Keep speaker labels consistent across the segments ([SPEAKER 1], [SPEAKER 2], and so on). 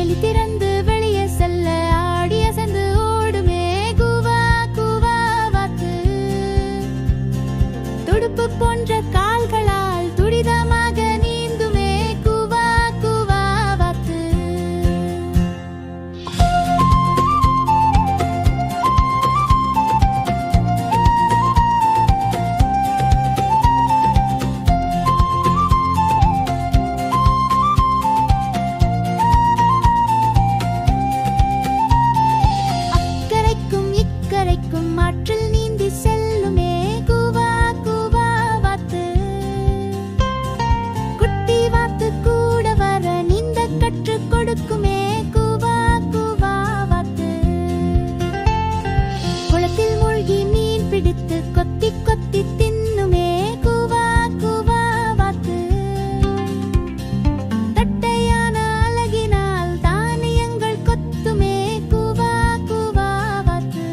[SPEAKER 1] வேலி திறந்து வெளியே செல்ல ஆடி அசைந்து ஓடுமே கூவா கூவா வாத்து. துடுப்பு போன்ற கால்களால் துரிதமாக நீந்துமே கூவா கூவா வாத்து. அக்கரைக்கும் இக்கரைக்கும் ஆற்றில் நீந்தி செல்லுமே கூவா கூவா வாத்து. குட்டி வாத்து கூட வர நீந்த கற்றுக் கொடுக்குமே கூவா கூவா வாத்து. குளத்தில் மூழ்கி மீன் பிடித்து கொத்தி கொத்தி தின்னுமே கூவா கூவா வாத்து. தட்டையான அலகினால் தானியங்கள் கொத்துமே கூவா கூவா வாத்து.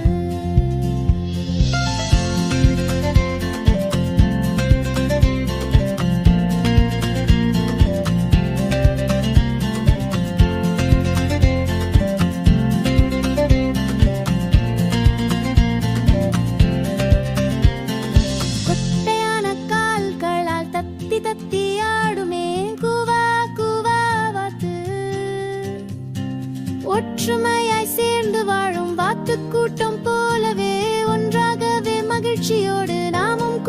[SPEAKER 1] கொட்டையான கால்களால் தத்தி தத்தி ஆடுமே கூவா கூவா வாத்து. ஒற்றுமையாய் சேர்ந்து வாழும் வாத்து கூட்டம் போலவே ஒன்றாகவே மகிழ்ச்சியோடு நாமும்